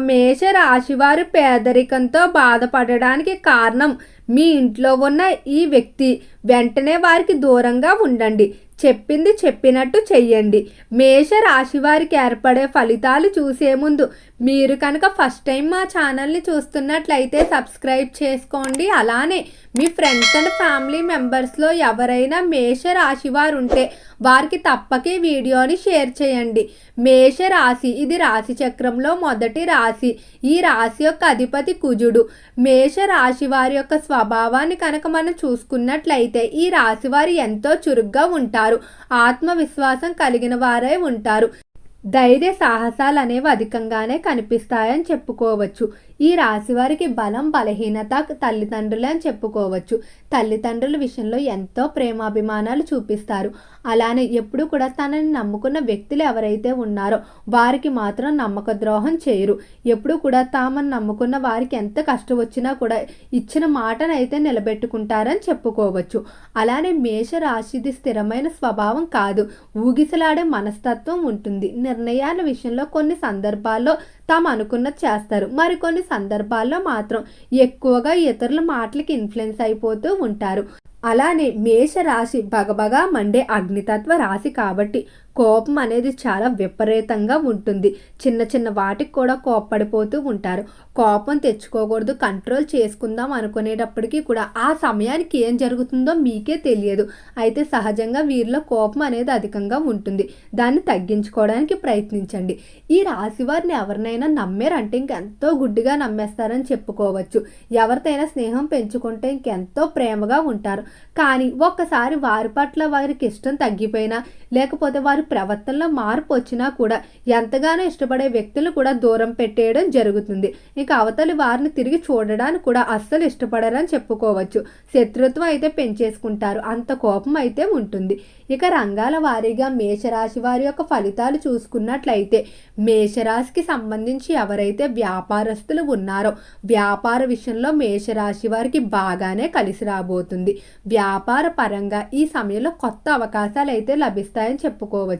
మేషరాశివారు పేదరికంతో బాధపడడానికి కారణం మీ ఇంట్లో ఉన్న ఈ వ్యక్తి. వెంటనే వారికి దూరంగా ఉండండి. చెప్పింది చెప్పినట్టు చెయ్యండి. మేషరాశి వారికి ఏర్పడే ఫలితాలు చూసే ముందు మీరు కనుక ఫస్ట్ టైం మా ఛానల్ని చూస్తున్నట్లయితే సబ్స్క్రైబ్ చేసుకోండి. అలానే మీ ఫ్రెండ్స్ అండ్ ఫ్యామిలీ మెంబర్స్లో ఎవరైనా మేషరాశి వారు ఉంటే వారికి తప్పక ఈ వీడియోని షేర్ చేయండి. మేషరాశి ఇది రాశి చక్రంలో మొదటి రాశి. ఈ రాశి యొక్క అధిపతి కుజుడు. మేషరాశి వారి యొక్క స్వభావాన్ని కనుక మనం చూసుకున్నట్లయితే ఈ రాశి వారు ఎంతో చురుగ్గా ఉంటారు. ఆత్మవిశ్వాసం కలిగిన వారై ఉంటారు. ధైర్య సాహసాలు అనేవి అధికంగానే కనిపిస్తాయని చెప్పుకోవచ్చు. ఈ రాశి వారికి బలం బలహీనత తల్లిదండ్రులే అని చెప్పుకోవచ్చు. తల్లిదండ్రుల విషయంలో ఎంతో ప్రేమాభిమానాలు చూపిస్తారు. అలానే ఎప్పుడు కూడా తనని నమ్ముకున్న వ్యక్తులు ఎవరైతే ఉన్నారో వారికి మాత్రం నమ్మక ద్రోహం చేయరు. ఎప్పుడు కూడా తామని నమ్ముకున్న వారికి ఎంత కష్టం వచ్చినా కూడా ఇచ్చిన మాటనైతే నిలబెట్టుకుంటారని చెప్పుకోవచ్చు. అలానే మేషరాశిది స్థిరమైన స్వభావం కాదు. ఊగిసలాడే మనస్తత్వం ఉంటుంది. నిర్ణయాల విషయంలో కొన్ని సందర్భాల్లో తాము అనుకున్నది చేస్తారు. మరికొన్ని సందర్భాల్లో మాత్రం ఎక్కువగా ఇతరుల మాటలకి ఇన్ఫ్లుయెన్స్ అయిపోతూ ఉంటారు. అలానే మేషరాశి బగబగా మండే అగ్నితత్వ రాశి కాబట్టి కోపం అనేది చాలా విపరీతంగా ఉంటుంది. చిన్న చిన్న వాటికి కూడా కోప్పడిపోతూ ఉంటారు. కోపం తెచ్చుకోకూడదు, కంట్రోల్ చేసుకుందాం అనుకునేటప్పటికీ కూడా ఆ సమయానికి ఏం జరుగుతుందో మీకే తెలియదు. అయితే సహజంగా వీరిలో కోపం అనేది అధికంగా ఉంటుంది. దాన్ని తగ్గించుకోవడానికి ప్రయత్నించండి. ఈ రాశి వారిని ఎవరినైనా నమ్మారంటే ఇంకెంతో గుడ్డిగా నమ్మేస్తారని చెప్పుకోవచ్చు. ఎవరితోనైనా స్నేహం పెంచుకుంటే ఇంకెంతో ప్రేమగా ఉంటారు. కానీ ఒక్కసారి వారి పట్ల వారికి ఇష్టం తగ్గిపోయినా లేకపోతే వారి ప్రవర్తనలో మార్పు వచ్చినా కూడా ఎంతగానో ఇష్టపడే వ్యక్తులు కూడా దూరం పెట్టేయడం జరుగుతుంది. ఇక అవతలి వారిని తిరిగి చూడడానికి కూడా అస్సలు ఇష్టపడరని చెప్పుకోవచ్చు. శత్రుత్వం అయితే పెంచేసుకుంటారు. అంత కోపం అయితే ఉంటుంది. ఇక రంగాల వారీగా మేషరాశి వారి యొక్క ఫలితాలు చూసుకున్నట్లయితే మేషరాశికి సంబంధించి ఎవరైతే వ్యాపారస్తులు ఉన్నారో వ్యాపార విషయంలో మేషరాశి వారికి బాగానే కలిసి రాబోతుంది. వ్యాపార పరంగా ఈ సమయంలో కొత్త అవకాశాలు అయితే లభిస్తాయని చెప్పుకోవచ్చు.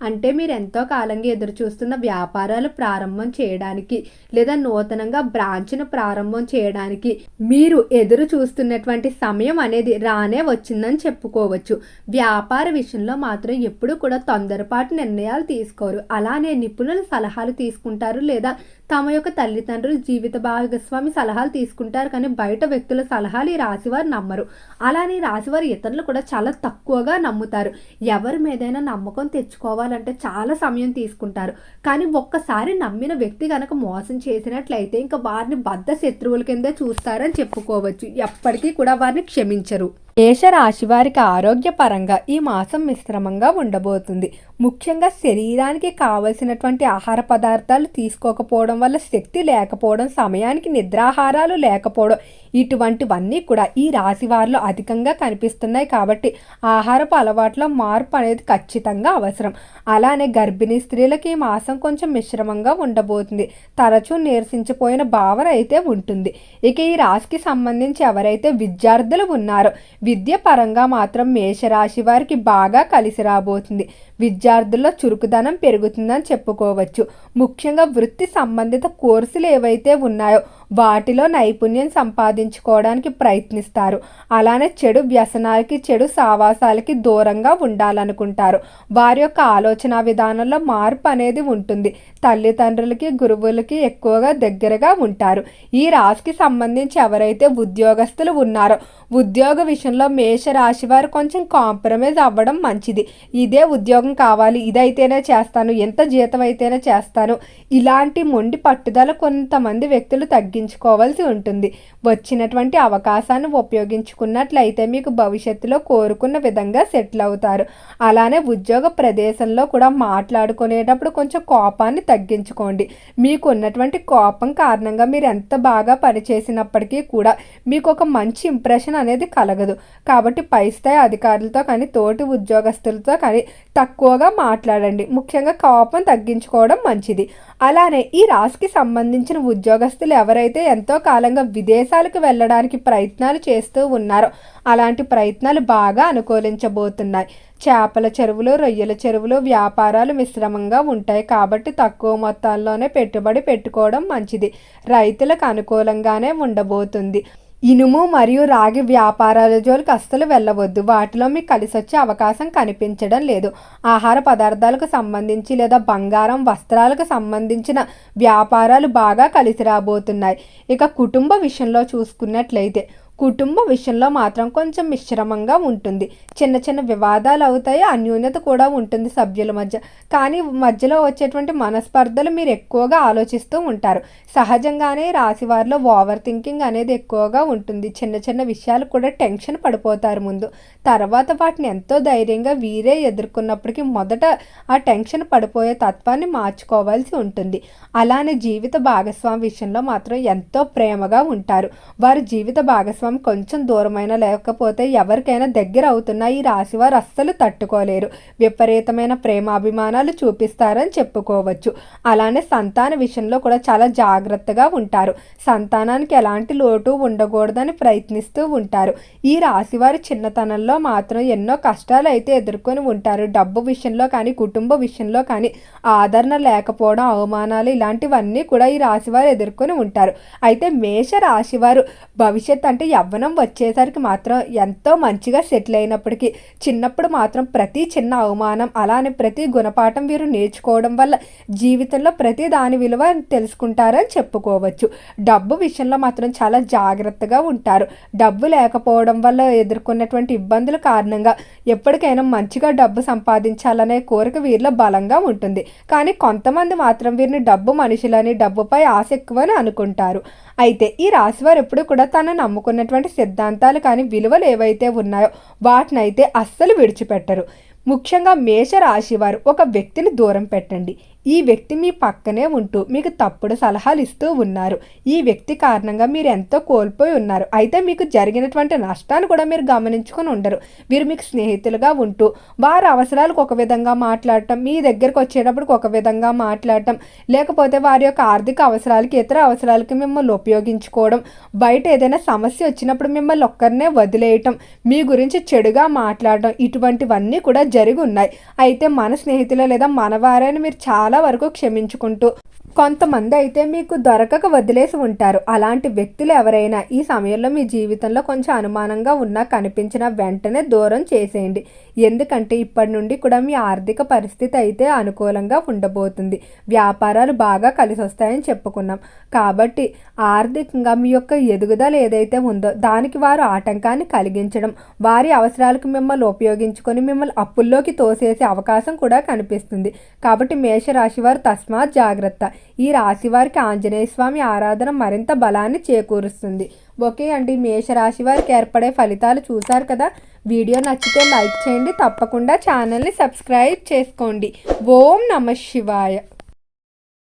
అంటే మీరు ఎంతో కాలంగా ఎదురు చూస్తున్న వ్యాపారాలు ప్రారంభం చేయడానికి లేదా నూతనంగా బ్రాంచ్ను ప్రారంభం చేయడానికి మీరు ఎదురు చూస్తున్నటువంటి సమయం అనేది రానే వచ్చిందని చెప్పుకోవచ్చు. వ్యాపార విషయంలో మాత్రం ఎప్పుడు కూడా తొందరపాటు నిర్ణయాలు తీసుకోరు. అలానే నిపుణుల సలహాలు తీసుకుంటారు లేదా తమ యొక్క తల్లిదండ్రులు జీవిత భాగస్వామి సలహాలు తీసుకుంటారు. కానీ బయట వ్యక్తుల సలహాలు ఈ రాశివారు నమ్మరు. అలానే రాశివారు ఇతరులు కూడా చాలా తక్కువగా నమ్ముతారు. ఎవరి మీదైనా నమ్మకం తెచ్చుకోవాలంటే చాలా సమయం తీసుకుంటారు. కానీ ఒక్కసారి నమ్మిన వ్యక్తి కనుక మోసం చేసినట్లయితే ఇంకా వారిని బద్ధ శత్రువుల కింద చూస్తారని చెప్పుకోవచ్చు. ఎప్పటికీ కూడా వారిని క్షమించరు. మేషరాశి వారికి ఆరోగ్యపరంగా ఈ మాసం మిశ్రమంగా ఉండబోతుంది. ముఖ్యంగా శరీరానికి కావలసినటువంటి ఆహార పదార్థాలు తీసుకోకపోవడం వల్ల శక్తి లేకపోవడం, సమయానికి నిద్రాహారాలు లేకపోవడం ఇటువంటివన్నీ కూడా ఈ రాశి వారిలో అధికంగా కనిపిస్తున్నాయి. కాబట్టి ఆహారపు అలవాట్లో మార్పు అనేది ఖచ్చితంగా అవసరం. అలానే గర్భిణీ స్త్రీలకి ఈ మాసం కొంచెం మిశ్రమంగా ఉండబోతుంది. తరచూ నీరసించిపోయిన భావన అయితే ఉంటుంది. ఇక ఈ రాశికి సంబంధించి ఎవరైతే విద్యార్థులు ఉన్నారో విద్య పరంగా మాత్రం మేషరాశి వారికి బాగా కలిసి రాబోతుంది. విద్యార్థుల్లో చురుకుదనం పెరుగుతుందని చెప్పుకోవచ్చు. ముఖ్యంగా వృత్తి సంబంధిత కోర్సులు ఏవైతే ఉన్నాయో వాటిలో నైపుణ్యం సంపాదించుకోవడానికి ప్రయత్నిస్తారు. అలానే చెడు వ్యసనాలకి చెడు సావాసాలకి దూరంగా ఉండాలనుకుంటారు. వారి యొక్క ఆలోచన విధానంలో మార్పు అనేది ఉంటుంది. తల్లిదండ్రులకి గురువులకి ఎక్కువగా దగ్గరగా ఉంటారు. ఈ రాశికి సంబంధించి ఎవరైతే ఉద్యోగస్తులు ఉన్నారో ఉద్యోగ విషయంలో మేషరాశి వారు కొంచెం కాంప్రమైజ్ అవ్వడం మంచిది. ఇదే ఉద్యోగం కావాలి, ఇదైతేనే చేస్తాను, ఎంత జీతం అయితేనే చేస్తాను, ఇలాంటి మొండి పట్టుదల కొంతమంది వ్యక్తులు తగ్గించుకోవాల్సి ఉంటుంది. వచ్చినటువంటి అవకాశాన్ని ఉపయోగించుకున్నట్లయితే మీకు భవిష్యత్తులో కోరుకున్న విధంగా సెటిల్ అవుతారు. అలానే ఉద్యోగ ప్రదేశంలో కూడా మాట్లాడుకునేటప్పుడు కొంచెం కోపాన్ని తగ్గించుకోండి. మీకు ఉన్నటువంటి కోపం కారణంగా మీరు ఎంత బాగా పనిచేసినప్పటికీ కూడా మీకు ఒక మంచి ఇంప్రెషన్ అనేది కలగదు. కాబట్టి పై స్థాయి అధికారులతో కానీ తోటి ఉద్యోగస్తులతో కానీ తక్కువగా మాట్లాడండి. ముఖ్యంగా కోపం తగ్గించుకోవడం మంచిది. అలానే ఈ రాశికి సంబంధించిన ఉద్యోగస్తులు ఎవరైతే ఎవరైతే ఎంతో కాలంగా విదేశాలకు వెళ్ళడానికి ప్రయత్నాలు చేస్తూ ఉన్నారో అలాంటి ప్రయత్నాలు బాగా అనుకూలించబోతున్నాయి. చేపల చెరువులు, రొయ్యల చెరువులు వ్యాపారాలు మిశ్రమంగా ఉంటాయి కాబట్టి తక్కువ మొత్తాల్లోనే పెట్టుబడి పెట్టుకోవడం మంచిది. రైతులకు అనుకూలంగానే ఉండబోతుంది. ఇనుము మరియు రాగి వ్యాపారాల జోలికి అస్సలు వెళ్ళవద్దు. వాటిలో మీకు కలిసి వచ్చే అవకాశం కనిపించడం లేదు. ఆహార పదార్థాలకు సంబంధించి లేదా బంగారం, వస్త్రాలకు సంబంధించిన వ్యాపారాలు బాగా కలిసి రాబోతున్నాయి. ఇక కుటుంబ విషయంలో చూసుకున్నట్లయితే కుటుంబ విషయంలో మాత్రం కొంచెం మిశ్రమంగా ఉంటుంది. చిన్న చిన్న వివాదాలు అవుతాయి, అన్యోన్యత కూడా ఉంటుంది సభ్యుల మధ్య. కానీ మధ్యలో వచ్చేటువంటి మనస్పర్ధలు మీరు ఎక్కువగా ఆలోచిస్తూ ఉంటారు. సహజంగానే రాశివారిలో ఓవర్ థింకింగ్ అనేది ఎక్కువగా ఉంటుంది. చిన్న చిన్న విషయాలు కూడా టెన్షన్ పడిపోతారు ముందు. తర్వాత వాటిని ఎంతో ధైర్యంగా వీరే ఎదుర్కొన్నప్పటికీ మొదట ఆ టెన్షన్ పడిపోయే తత్వాన్ని మార్చుకోవాల్సి ఉంటుంది. అలానే జీవిత భాగస్వామి విషయంలో మాత్రం ఎంతో ప్రేమగా ఉంటారు. వారి జీవిత భాగస్వామి కొంచెం దూరమైన లేకపోతే ఎవరికైనా దగ్గర అవుతున్నా ఈ రాశివారు అస్సలు తట్టుకోలేరు. విపరీతమైన ప్రేమాభిమానాలు చూపిస్తారని చెప్పుకోవచ్చు. అలానే సంతాన విషయంలో కూడా చాలా జాగ్రత్తగా ఉంటారు. సంతానానికి ఎలాంటి లోటు ఉండకూడదని ప్రయత్నిస్తూ ఉంటారు. ఈ రాశివారి చిన్నతనంలో మాత్రం ఎన్నో కష్టాలు అయితే ఎదుర్కొని ఉంటారు. డబ్బు విషయంలో కానీ, కుటుంబ విషయంలో కానీ ఆదరణ లేకపోవడం, అవమానాలు ఇలాంటివన్నీ కూడా ఈ రాశివారు ఎదుర్కొని ఉంటారు. అయితే మేష రాశివారు భవిష్యత్ అంటే యవ్వనం వచ్చేసరికి మాత్రం ఎంతో మంచిగా సెటిల్ అయినప్పటికీ చిన్నప్పుడు మాత్రం ప్రతి చిన్న అవమానం అలానే ప్రతి గుణపాఠం వీరు నేర్చుకోవడం వల్ల జీవితంలో ప్రతి దాని విలువ తెలుసుకుంటారని చెప్పుకోవచ్చు. డబ్బు విషయంలో మాత్రం చాలా జాగ్రత్తగా ఉంటారు. డబ్బు లేకపోవడం వల్ల ఎదుర్కొన్నటువంటి ఇబ్బందుల కారణంగా ఎప్పటికైనా మంచిగా డబ్బు సంపాదించాలనే కోరిక వీరిలో బలంగా ఉంటుంది. కానీ కొంతమంది మాత్రం వీరిని డబ్బు మనుషులని, డబ్బుపై ఆశ ఎక్కువని అనుకుంటారు. అయితే ఈ రాశివారు ఎప్పుడు కూడా తను నమ్ముకున్నటువంటి సిద్ధాంతాలు కానీ, విలువలు ఏవైతే ఉన్నాయో వాటినైతే అస్సలు విడిచిపెట్టరు. ముఖ్యంగా మేష రాశివారు ఒక వ్యక్తిని దూరం పెట్టండి. ఈ వ్యక్తి మీ పక్కనే ఉంటూ మీకు తప్పుడు సలహాలు ఇస్తూ ఉన్నారు. ఈ వ్యక్తి కారణంగా మీరు ఎంతో కోల్పోయి ఉన్నారు. అయితే మీకు జరిగినటువంటి నష్టాన్ని కూడా మీరు గమనించుకొని ఉండరు. వీరు మీకు స్నేహితులుగా ఉంటూ వారి అవసరాలకు ఒక విధంగా మాట్లాడటం, మీ దగ్గరకు వచ్చేటప్పటికి ఒక విధంగా మాట్లాడటం, లేకపోతే వారి యొక్క ఆర్థిక అవసరాలకి, ఇతర అవసరాలకి మిమ్మల్ని ఉపయోగించుకోవడం, బయట ఏదైనా సమస్య వచ్చినప్పుడు మిమ్మల్ని ఒక్కరినే వదిలేయటం, మీ గురించి చెడుగా మాట్లాడడం, ఇటువంటివన్నీ కూడా జరిగి ఉన్నాయి. అయితే మన స్నేహితులు లేదా మనవారని మీరు చాలా వరకు క్షమించుకుంటూ కొంతమంది అయితే మీకు దొరకక వదిలేసి ఉంటారు. అలాంటి వ్యక్తులు ఎవరైనా ఈ సమయంలో మీ జీవితంలో కొంచెం అనుమానంగా ఉన్నా కనిపించిన వెంటనే దూరం చేసేయండి. ఎందుకంటే ఇప్పటి నుండి కూడా మీ ఆర్థిక పరిస్థితి అయితే అనుకూలంగా ఉండబోతుంది. వ్యాపారాలు బాగా కలిసి వస్తాయని చెప్పుకున్నాం కాబట్టి ఆర్థికంగా మీ యొక్క ఎదుగుదల ఏదైతే ఉందో దానికి వారు ఆటంకాన్ని కలిగించడం, వారి అవసరాలకు మిమ్మల్ని ఉపయోగించుకొని మిమ్మల్ని అప్పుల్లోకి తోసేసే అవకాశం కూడా కనిపిస్తుంది. కాబట్టి మేషరాశి వారు తస్మాత్ జాగ్రత్త. ఈ రాశి వారికి ఆంజనేయ స్వామి ఆరాధన మరింత బలాన్ని చేకూరుస్తుంది. ఓకే అండి, మేషరాశి వారికి ఏర్పడే ఫలితాలు చూశారు కదా. వీడియో నచ్చితే లైక్ చేయండి, తప్పకుండా ఛానల్ని సబ్స్క్రైబ్ చేసుకోండి. ఓం నమః శివాయ.